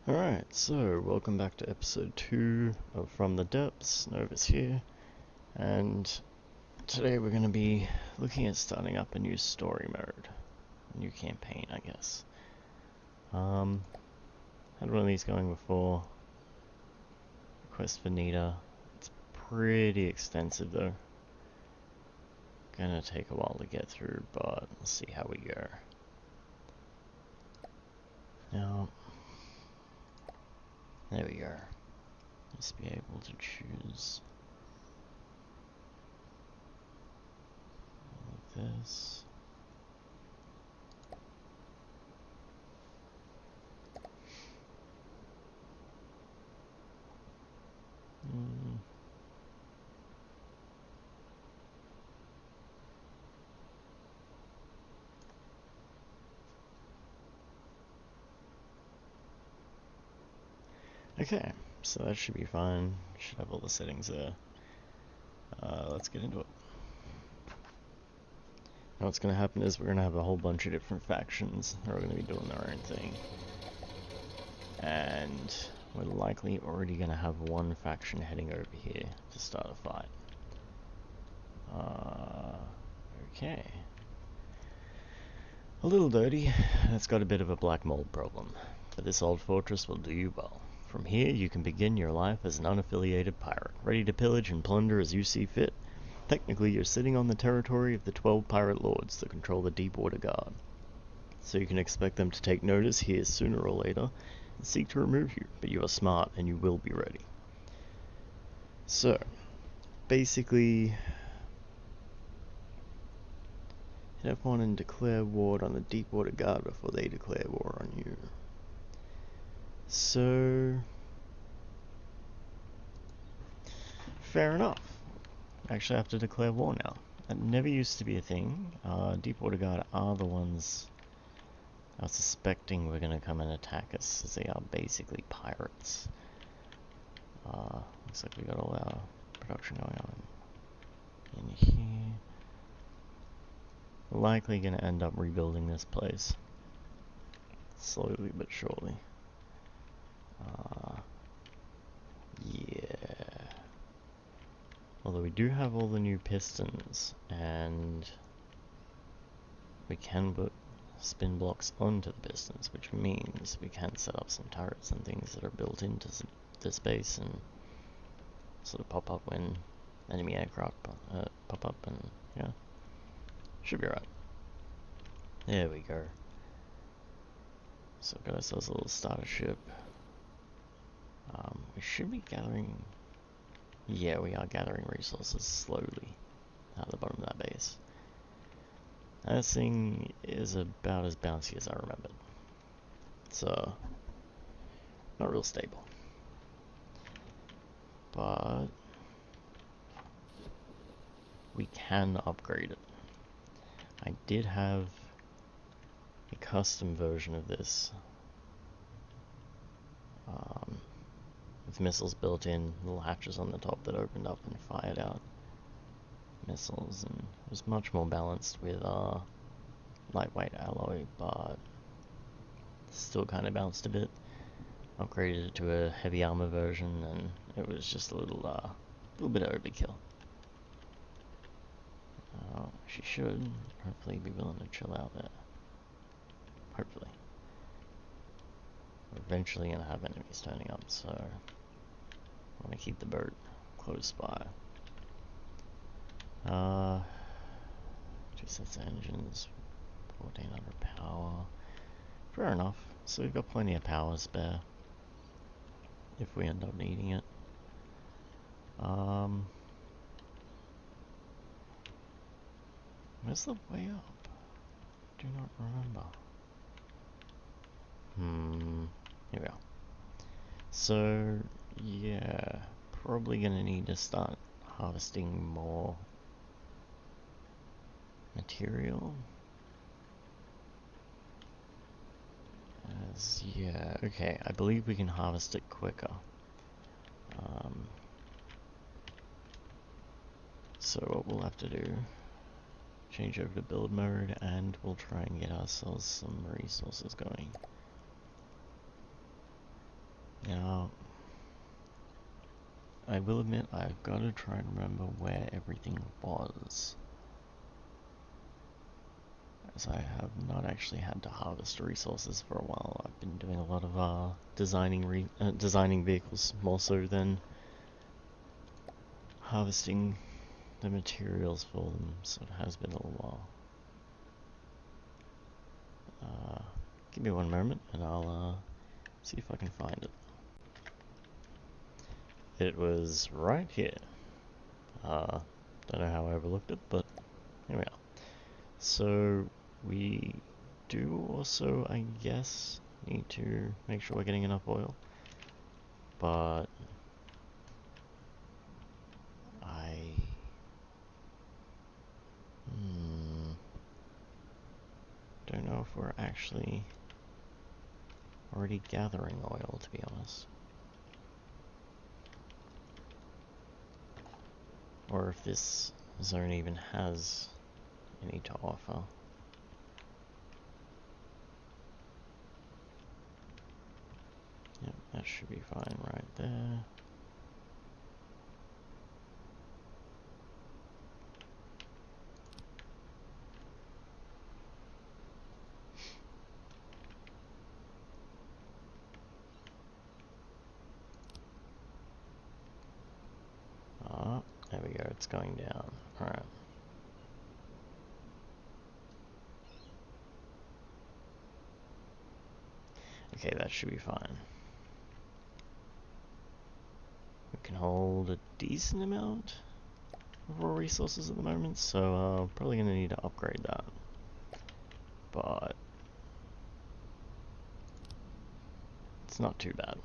Alright, so welcome back to episode 2 of From the Depths. Novus here, and today we're going to be looking at starting up a new story mode, a new campaign, I guess. Had one of these going before. Quest for Nita. It's pretty extensive though. Gonna take a while to get through, but we'll see how we go. Now, there we go. Just be able to choose all of this. Okay, so that should be fine. Should have all the settings there. Let's get into it. Now what's going to happen is we're going to have a whole bunch of different factions that are going to be doing their own thing. And we're likely already going to have one faction heading over here to start a fight. Okay. A little dirty, and it's got a bit of a black mold problem, but this old fortress will do you well. From here you can begin your life as an unaffiliated pirate, ready to pillage and plunder as you see fit. Technically you're sitting on the territory of the 12 pirate lords that control the Deepwater Guard, so you can expect them to take notice here sooner or later and seek to remove you, but you are smart and you will be ready. So, basically, hit F1 and declare war on the Deepwater Guard before they declare war on you. So, fair enough. Actually, I have to declare war now. That never used to be a thing. Deepwater Guard are the ones I was suspecting were going to come and attack us, as they are basically pirates. Looks like we got all our production going on in here. Likely going to end up rebuilding this place. Slowly but surely. Yeah. Although we do have all the new pistons, and we can put spin blocks onto the pistons, which means we can set up some turrets and things that are built into this base and sort of pop up when enemy aircraft pop up, and yeah, should be right. There we go. So got ourselves a little starter ship. We should be gathering. Yeah, we are gathering resources slowly at the bottom of that base. That thing is about as bouncy as I remembered. So, not real stable. But we can upgrade it. I did have a custom version of this. With missiles built in, little hatches on the top that opened up and fired out missiles, and it was much more balanced with lightweight alloy, but still kind of bounced a bit. Upgraded it to a heavy armor version, and it was just a little bit of overkill. She should hopefully be willing to chill out there. Hopefully. We're eventually going to have enemies turning up, so I want to keep the boat close by. 2 sets of engines, 1400 power. Fair enough. So we've got plenty of power spare if we end up needing it. Where's the way up? Do not remember. Here we are. So, yeah, probably gonna need to start harvesting more material. Yeah, okay, I believe we can harvest it quicker. So what we'll have to do, change over to build mode, and we'll try and get ourselves some resources going. Now, I will admit I've got to try and remember where everything was, as I have not actually had to harvest resources for a while. I've been doing a lot of designing vehicles more so than harvesting the materials for them, so it has been a little while. Give me one moment and I'll see if I can find it. It was right here. Don't know how I overlooked it, but here we are. So we do also, I guess, need to make sure we're getting enough oil, but I don't know if we're actually already gathering oil, to be honest. Or if this zone even has any to offer. Yep, that should be fine right there. Ah, there we go, it's going down. Alright. Okay, that should be fine. We can hold a decent amount of raw resources at the moment, so probably going to need to upgrade that. But it's not too bad.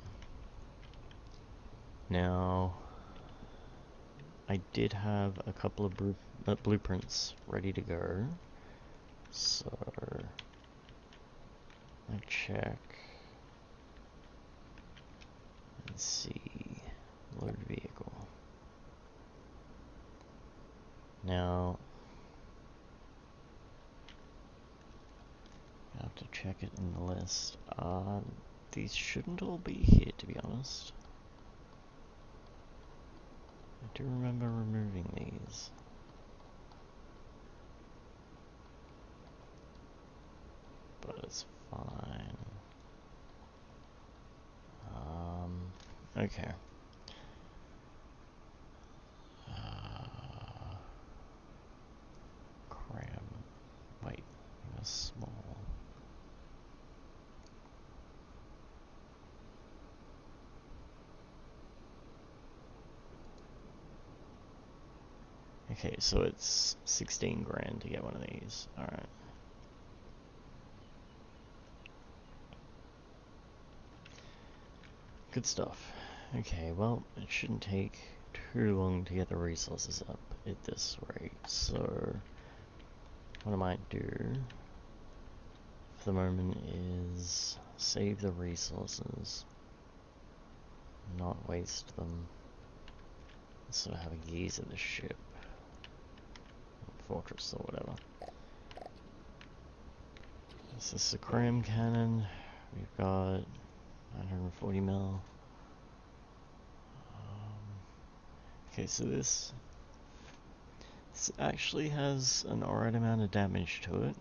Now, I did have a couple of blueprints ready to go, so I check. Let's see, load vehicle. Now, I have to check it in the list. These shouldn't all be here, to be honest. I do remember removing these. But it's fine. Okay. Cram. Wait, it was small. Okay, so it's 16 grand to get one of these. Alright. Good stuff. Okay, well, it shouldn't take too long to get the resources up at this rate, so what I might do for the moment is save the resources, not waste them, sort of have a gaze at the ship, fortress or whatever. This is the cram cannon. We've got 940 mil. Okay, so this actually has an alright amount of damage to it.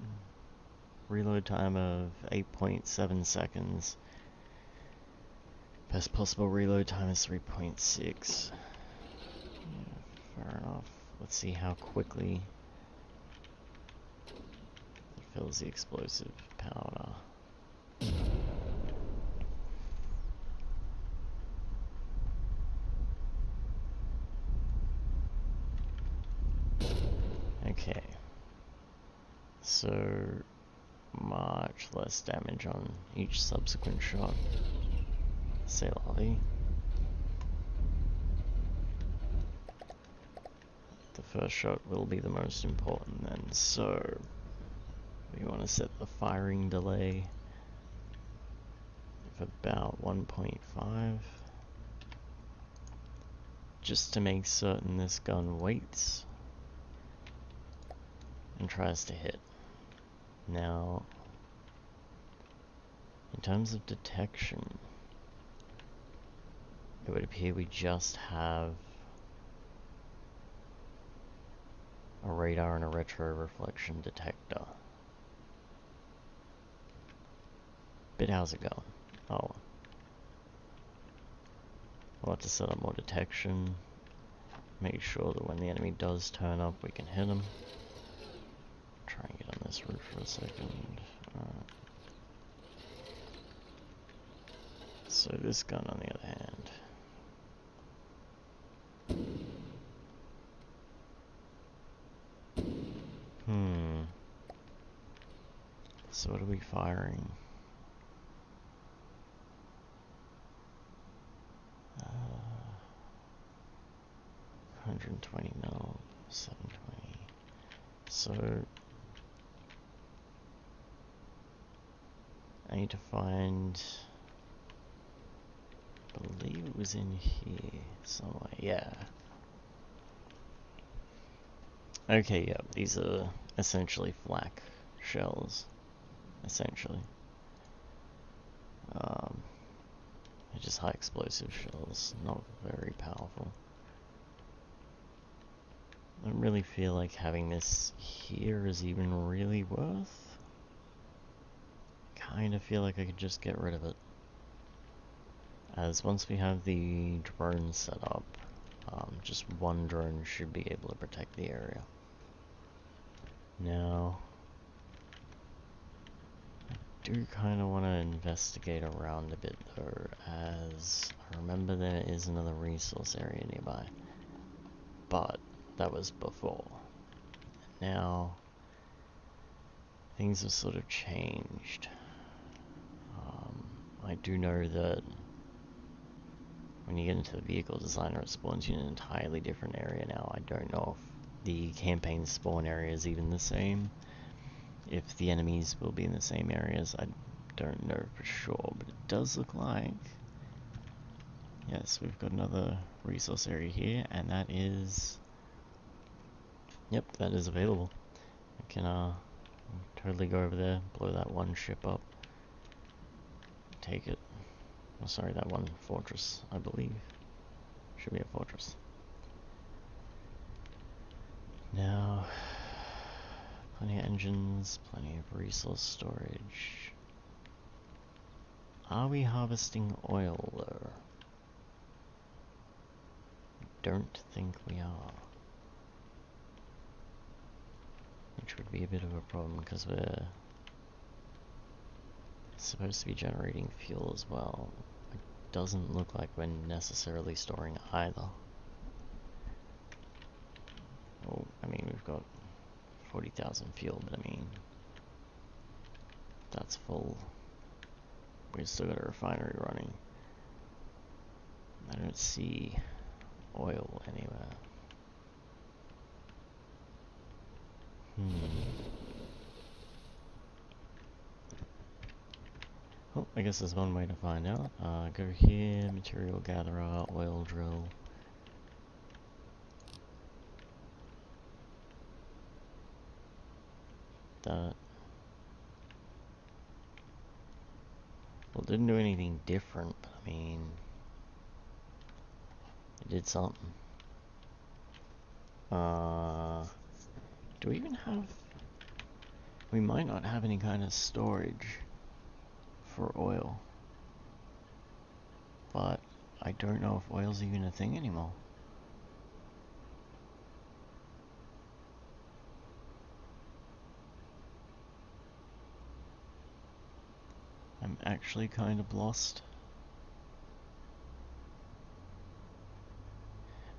Reload time of 8.7 seconds. Best possible reload time is 3.6. Yeah, fair enough. Let's see how quickly it fills the explosive powder. Okay, so much less damage on each subsequent shot. C'est la vie. The first shot will be the most important then, so we want to set the firing delay of about 1.5, just to make certain this gun waits and tries to hit. Now, in terms of detection, it would appear we just have a radar and a retro reflection detector. But how's it going? Oh. We'll have to set up more detection. Make sure that when the enemy does turn up, we can hit him. Try and get on this roof for a second. So this gun, on the other hand. So what are we firing? 120 mil, 720. So I need to find, I believe it was in here somewhere, yeah. Okay, yeah, these are essentially flak shells, essentially. They're just high explosive shells, not very powerful. I don't really feel like having this here is even really worth. Kind of feel like I could just get rid of it. As once we have the drone set up, just one drone should be able to protect the area. Now, I do kind of want to investigate around a bit though, as I remember there is another resource area nearby. But that was before. Now, things have sort of changed. I do know that when you get into the vehicle designer, it spawns you in an entirely different area now. I don't know if the campaign spawn area is even the same. If the enemies will be in the same areas, I don't know for sure, but it does look like... Yes, we've got another resource area here, and that is... Yep, that is available. I can totally go over there, blow that one ship up, take it. Oh, sorry, that one fortress, I believe. Should be a fortress. Now, plenty of engines, plenty of resource storage. Are we harvesting oil though? I don't think we are. Which would be a bit of a problem because we're supposed to be generating fuel as well. It doesn't look like we're necessarily storing either. Oh, I mean, we've got 40,000 fuel, but I mean, that's full. We've still got a refinery running. I don't see oil anywhere. Oh, I guess there's one way to find out. Go here, material gatherer, oil drill. That... Well, it didn't do anything different, but I mean... It did something. Do we even have... We might not have any kind of storage for oil. But I don't know if oil's even a thing anymore. I'm actually kind of lost.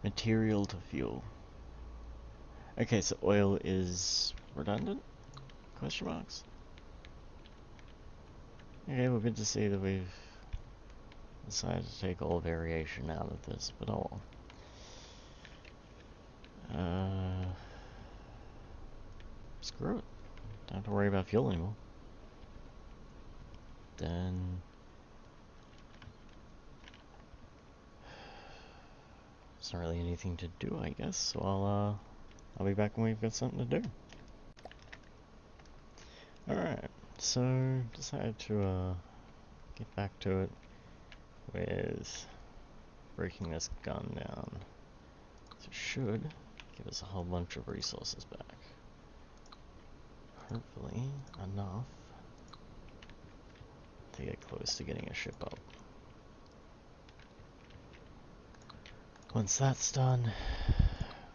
Material to fuel. Okay, so oil is redundant? Question marks? Okay, well, good to see that we've decided to take all variation out of this, but oh well. Screw it. Don't have to worry about fuel anymore. Then... There's not really anything to do, I guess, so I'll be back when we've got something to do. Alright, so decided to get back to it with breaking this gun down. So it should give us a whole bunch of resources back. Hopefully enough to get close to getting a ship up. Once that's done,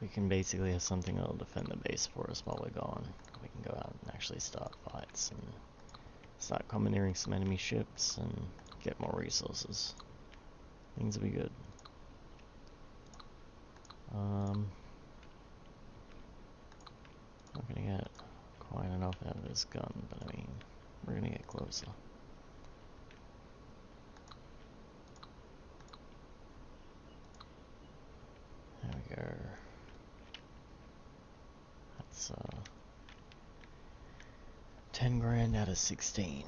we can basically have something that'll defend the base for us while we're gone. We can go out and actually start fights and start commandeering some enemy ships and get more resources. Things will be good. Not gonna get quite enough out of this gun, but I mean, we're gonna get closer. There we go. That's 10 grand out of 16.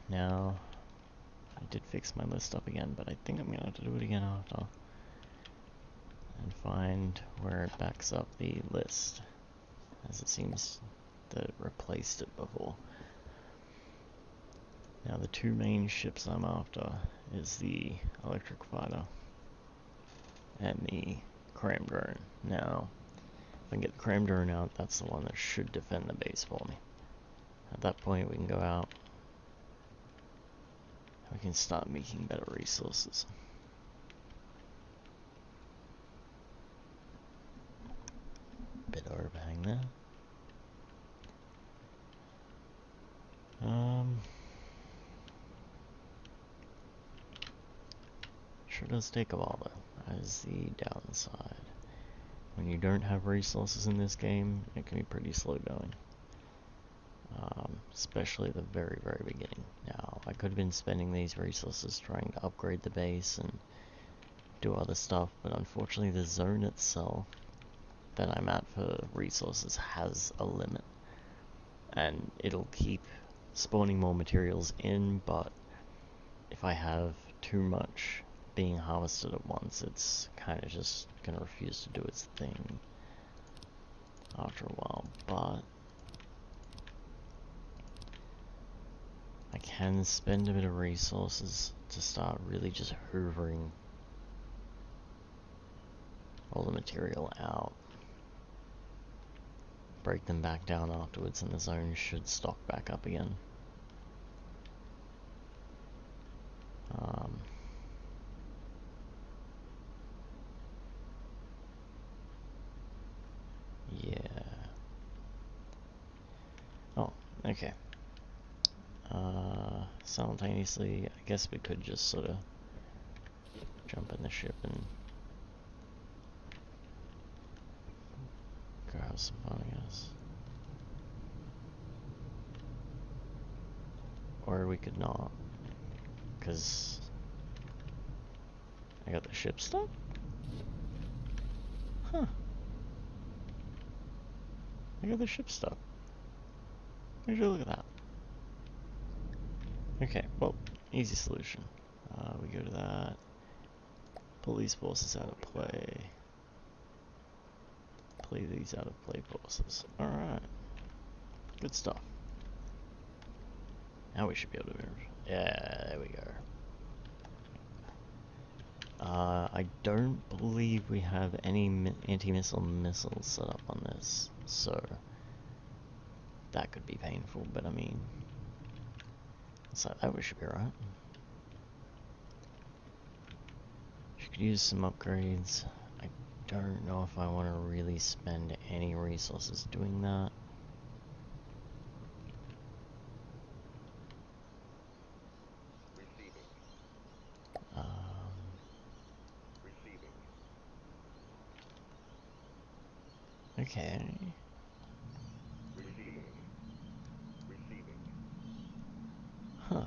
Now, I did fix my list up again, but I think I'm gonna have to do it again after. And find where it backs up the list, as it seems that it replaced it before. Now the two main ships I'm after is the electric fighter and the cram drone. Now, if I can get the cram drone out, that's the one that should defend the base for me. At that point we can go out, we can start making better resources. Bit of overhang there. Sure does take a while though, that is the downside. When you don't have resources in this game, it can be pretty slow going. Especially at the very, very beginning. Now, I could have been spending these resources trying to upgrade the base and do other stuff, but unfortunately the zone itself that I'm at for resources has a limit. And it'll keep spawning more materials in, but if I have too much being harvested at once, it's kind of just gonna refuse to do its thing after a while. But I can spend a bit of resources to start really just hoovering all the material out, break them back down afterwards, and the zone should stock back up again. Yeah. Oh, okay. Simultaneously, I guess we could just sort of jump in the ship and go have some fun, I guess. Or we could not, because I got the ship stuck? Huh. I got the ship stuck. Would you look at that? Okay, well, easy solution. We go to that. Pull these forces out of play. Play these out of play forces. Alright. Good stuff. Now we should be able to move. Yeah, there we go. I don't believe we have any anti-missile missiles set up on this, so that could be painful, but I mean, so that we should be right. You could use some upgrades. I don't know if I want to really spend any resources doing that. Okay. Huh.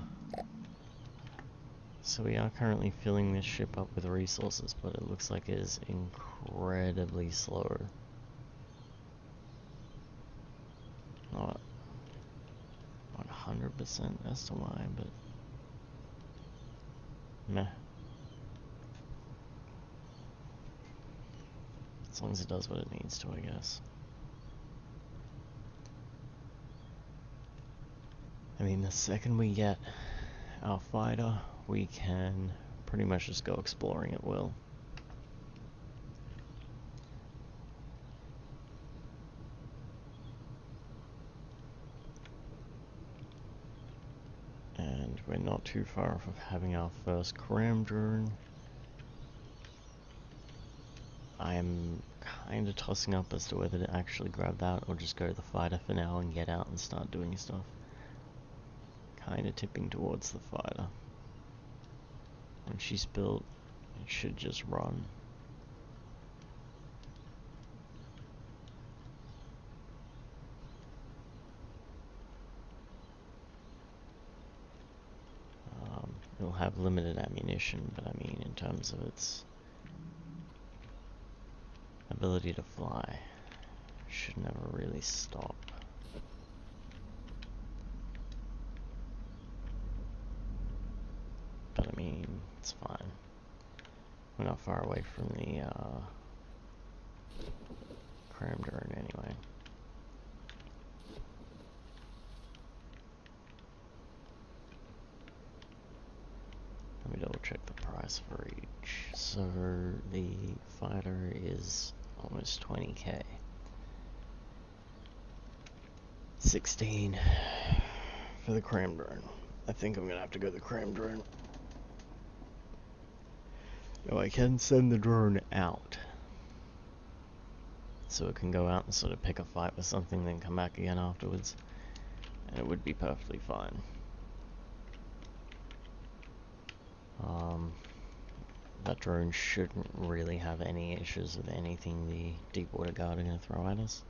So we are currently filling this ship up with resources, but it looks like it is incredibly slow. Not 100% as to why, but meh. As long as it does what it needs to, I guess. I mean, the second we get our fighter, we can pretty much just go exploring at will. And we're not too far off of having our first cram drone. I am kind of tossing up as to whether to actually grab that or just go to the fighter for now and get out and start doing stuff. Kind of tipping towards the fighter. When she's built, it should just run. It'll have limited ammunition, but I mean in terms of its ability to fly, should never really stop. But I mean, it's fine. We're not far away from the cram drone anyway. Let me double check the price for each. So the fighter is almost 20k. 16 for the cram drone. I think I'm gonna have to go the cram drone. Oh, I can send the drone out. So it can go out and sort of pick a fight with something, then come back again afterwards. And it would be perfectly fine. That drone shouldn't really have any issues with anything the deep water guard are going to throw at us.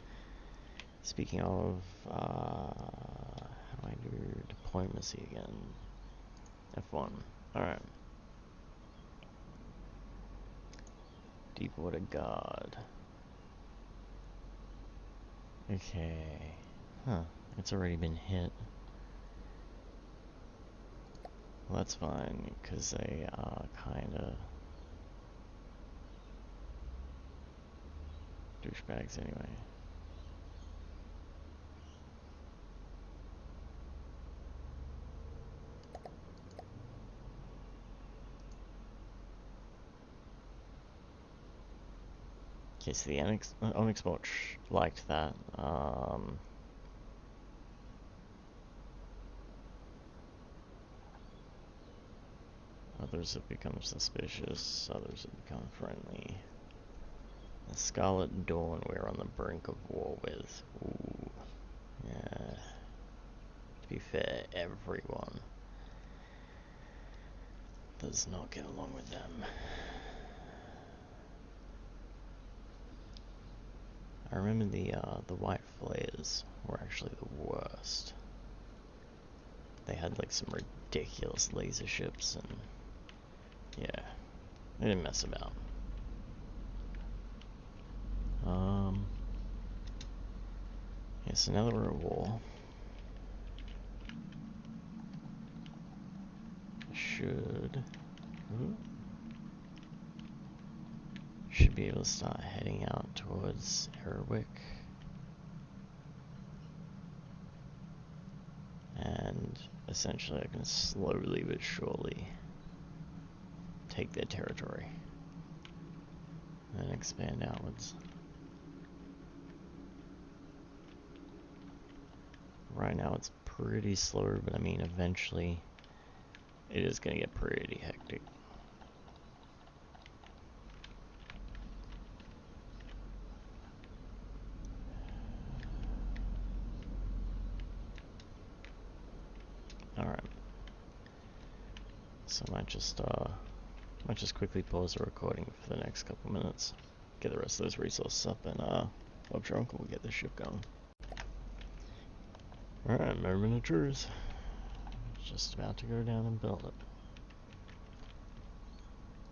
Speaking of, how do I do diplomacy again? F1. Alright. Deep water guard. Okay. Huh. It's already been hit. Well, that's fine, because they are kinda douchebags anyway. Okay, so the Onyx Watch liked that. Others have become suspicious, others have become friendly. The Scarlet Dawn we're on the brink of war with. Ooh. Yeah. To be fair, everyone does not get along with them. I remember the White Flares were actually the worst. They had like some ridiculous laser ships and yeah, they didn't mess about. Yeah, so now that we're at war, should be able to start heading out towards Erwick. And essentially I can slowly but surely take their territory and expand outwards. Right now it's pretty slow, but I mean eventually it is going to get pretty hectic. Alright. So I might just quickly pause the recording for the next couple minutes. Get the rest of those resources up and Bob your uncle will get the ship going. Alright, moment of truth. Just about to go down and build it.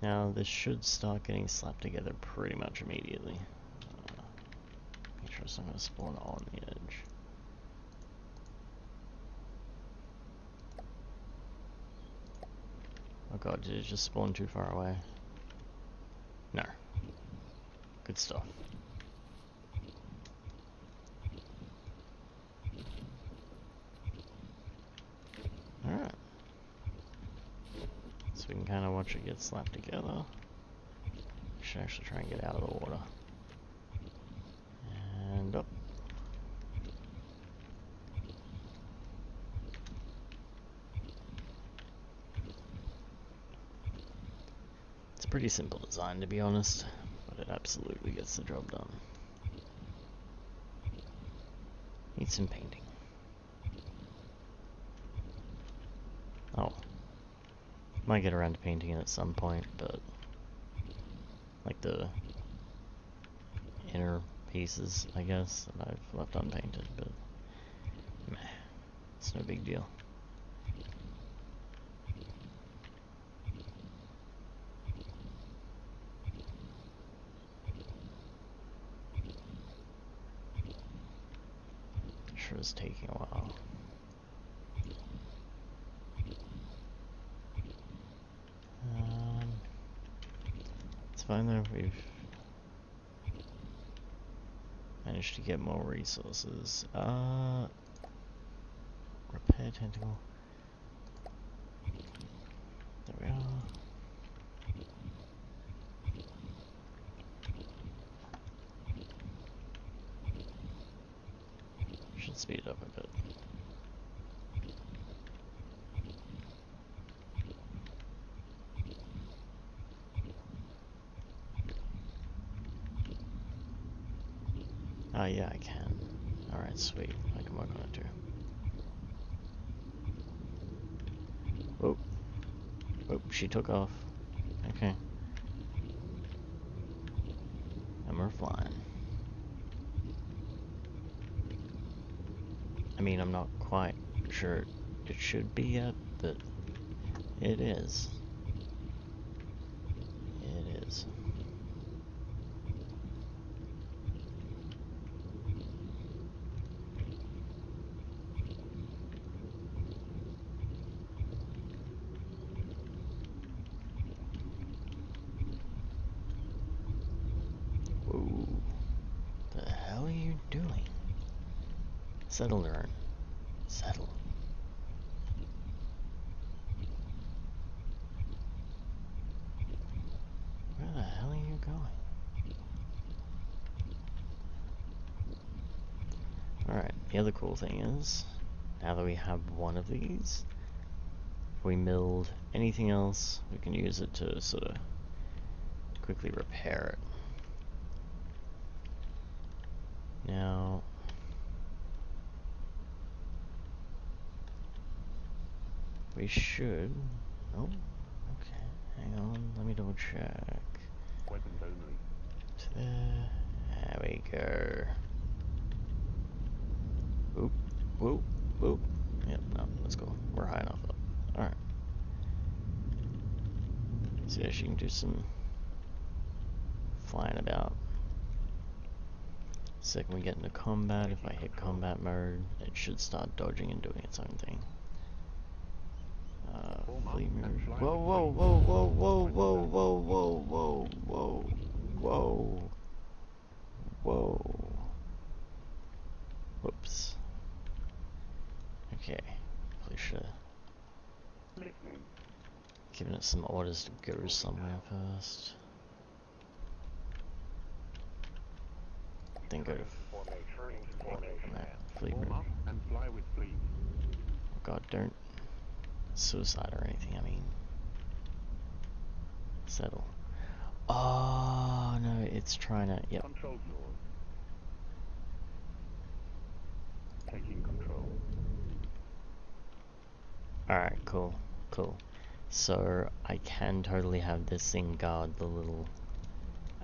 Now this should start getting slapped together pretty much immediately. Make sure it's not going to spawn on the edge. Oh god, did it just spawn too far away? No. Good stuff. Alright. we can kind of watch it get slapped together. We should actually try and get out of the water. And up. It's a pretty simple design, to be honest, but it absolutely gets the job done. Needs some painting. Oh. Might get around to painting it at some point, but like the inner pieces, I guess, that I've left unpainted, but meh, it's no big deal. Sure is taking a while. It's fine though, we've managed to get more resources. Repair tentacle. There we are. Should speed it up a bit. Oh yeah, I can. Alright, sweet. I can work on it too. Whoa. Whoa, she took off. Okay. And we're flying. I mean, I'm not quite sure it should be yet, but it is. It is. Whoa. The hell are you doing? Settle, Learn. Settle. Where the hell are you going? Alright, the other cool thing is, now that we have one of these, if we milled anything else, we can use it to sort of quickly repair it. Now, we should. Oh, okay. Hang on. Let me double check. Weapons only. To there we go. Oop, whoop, whoop. Yep, no, let's go. We're high enough up. Alright. So yeah, she can do some flying about. Second we get into combat, if I hit combat mode, it should start dodging and doing its own thing. Fleet mirror. Whoa, whoa, whoa, whoa, whoa, whoa, whoa, whoa, whoa, whoa, whoa, whoa. Whoops. Okay, probably should have given it some orders to go somewhere first. Then go to fleet mirror. And fly with fleet. Oh god, don't suicide or anything, I mean. Settle. Oh no, it's trying to, yep. Control yours. Taking control. Alright, cool, cool. So I can totally have this thing guard the little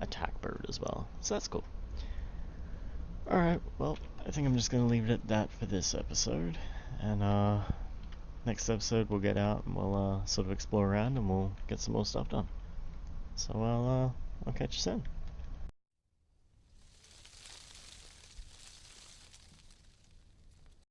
attack bird as well. So that's cool. Alright, well, I think I'm just gonna leave it at that for this episode. And next episode we'll get out and we'll sort of explore around and we'll get some more stuff done. So I'll catch you soon.